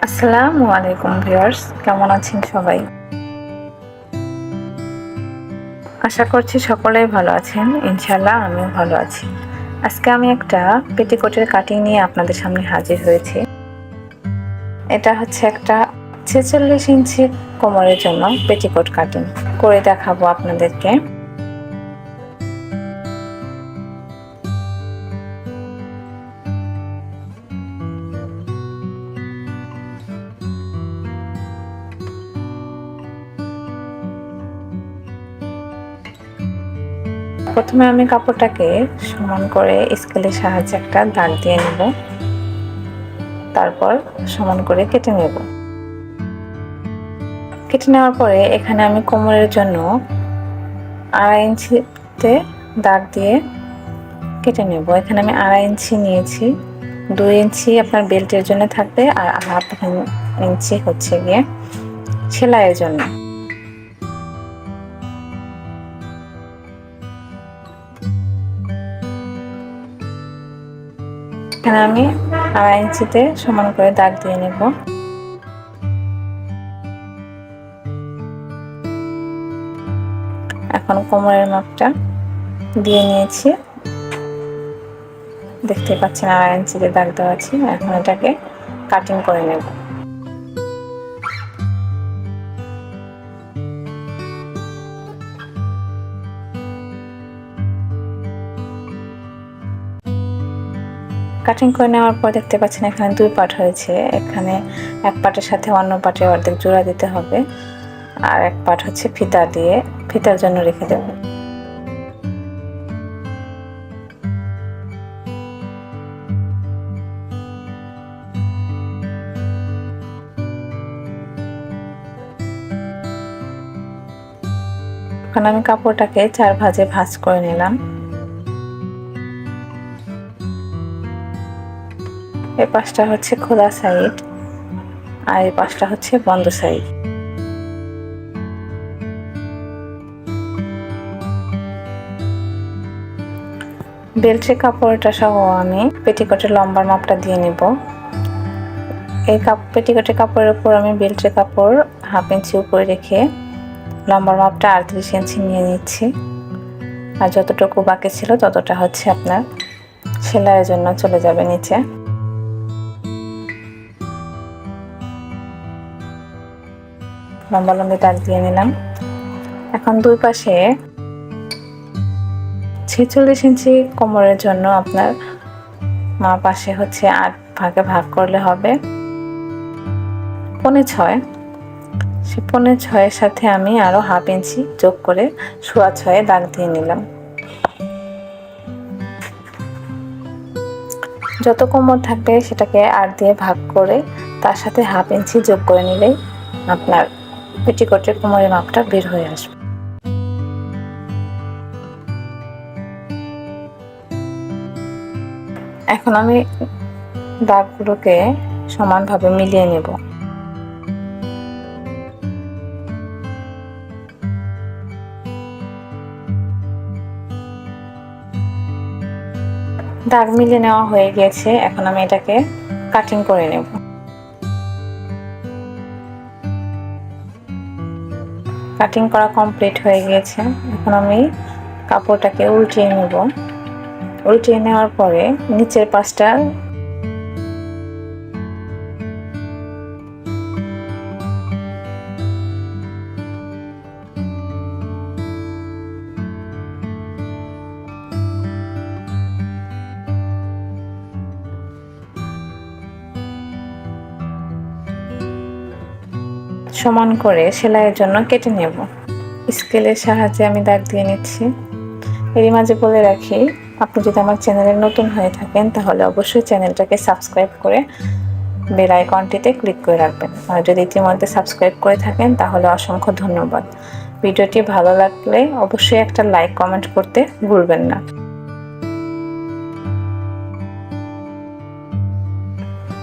আসসালামু আলাইকুম ভিউয়ার্স, কেমন আছেন সবাই? আশা করছি সকলেই ভালো আছেন। ইনশাআল্লাহ আমিও ভালো আছি। আজকে আমি একটা পেটিকোটের কাটিং নিয়ে আপনাদের সামনে হাজির হয়েছি। এটা হচ্ছে একটা ৪৬ ইঞ্চি কোমরের জন্য পেটিকোট কাটিং করে দেখাবো আপনাদেরকে। প্রথমে আমি কাপড়টাকে সমান করে স্কেলের সাহায্যে একটা দাগ দিয়ে নেব, তারপর সমান করে কেটে নেব। কেটে নেওয়ার পরে এখানে আমি কোমরের জন্য ২.৫ ইঞ্চিতে দাগ দিয়ে কেটে নেব। এখানে আমি ২.৫ ইঞ্চি নিয়েছি। ২ ইঞ্চি আপনার বেল্টের জন্য থাকবে আর ১/২ ইঞ্চি হচ্ছে গিয়ে সেলাইয়ের জন্য। এখানে আমি ২.৫ ইঞ্চিতে সমান করে দাগ দিয়ে নেব। এখন কোমরের মাপটা দিয়ে নিয়েছি, দেখতে পাচ্ছেন ২.৫ ইঞ্চিতে দাগ দেওয়া আছে। এখন এটাকে কাটিং করে নেব। কাটিং করে নেওয়ার পর দেখতে পাচ্ছেন এখানে ২ পার্ট হয়েছে। এখানে এক পার্টের সাথে অন্য পার্টের অর্ধেক জোড়া দিতে হবে, আর এক পার্ট হচ্ছে ফিতা দিয়ে ফিতার জন্য রেখে দেব। এখন আমি কাপড়টাকে ৪ ভাঁজে ভাঁজ করে নিলাম। এই পাশটা হচ্ছে খোলা সাইড আর এই পাশটা হচ্ছে বন্ধ সাইড। বেল্টের কাপড়টা সহ আমি পেটিকোটের লম্বার মাপটা দিয়ে নেব। এই পেটিকোটের কাপড়ের উপর আমি বেল্টের কাপড় ১/২ ইঞ্চি উপরে রেখে লম্বার মাপটা ৩৮ ইঞ্চি নিয়ে নিচ্ছি। আর যতটুকু বাকি ছিল ততটা হচ্ছে আপনার সেলাইয়ের জন্য চলে যাবে নিচে। লম্বা দাগ দিয়ে নিলাম। এখন দুই পাশে ৪৬ ইঞ্চি কোমরের জন্য আপনার মাপ আসে হচ্ছে ৮ ভাগে ভাগ করলে হবে পৌনে ৬। সে পৌনে ৬-এর সাথে আমি আরো ১/২ ইঞ্চি যোগ করে ৬.৫ দাগ দিয়ে নিলাম। যত কোমর থাকবে সেটাকে ৮ দিয়ে ভাগ করে তার সাথে ১/২ ইঞ্চি যোগ করে নিলেই আপনার পেটিকোটের কোমরের মাপটা বের হয়ে আসবে। এখন আমি দাগগুলোকে সমানভাবে মিলিয়ে নেব। দাগ মিলিয়ে নেওয়া হয়ে গিয়েছে। এখন আমি এটাকে কাটিং করে নেব। কাটিং করা কমপ্লিট হয়ে গিয়েছে। এখন আমি কাপড়টাকে উল্টিয়ে নেব। উল্টিয়ে নেওয়ার পরে নিচের পাশটা সমান করে সেলাইয়ের জন্য কেটে নেব। স্কেলের সাহায্যে আমি দাগ দিয়ে নিচ্ছি। এরই মাঝে বলে রাখি, আপনি যদি আমার চ্যানেলে নতুন হয়ে থাকেন তাহলে অবশ্যই চ্যানেলটাকে সাবস্ক্রাইব করে বেল আইকনটিতে ক্লিক করে রাখবেন। আর যদি ইতিমধ্যে সাবস্ক্রাইব করে থাকেন তাহলে অসংখ্য ধন্যবাদ। ভিডিওটি ভালো লাগলে অবশ্যই একটা লাইক কমেন্ট করতে ভুলবেন না।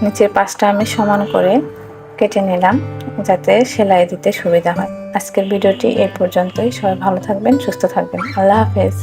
নিচের পাশটা আমি সমান করে কেটে নিলাম যাতে সেলাই দিতে সুবিধা হয়। আজকের ভিডিওটি এই পর্যন্তই। সবাই ভালো থাকবেন, সুস্থ থাকবেন। আল্লাহ হাফেজ।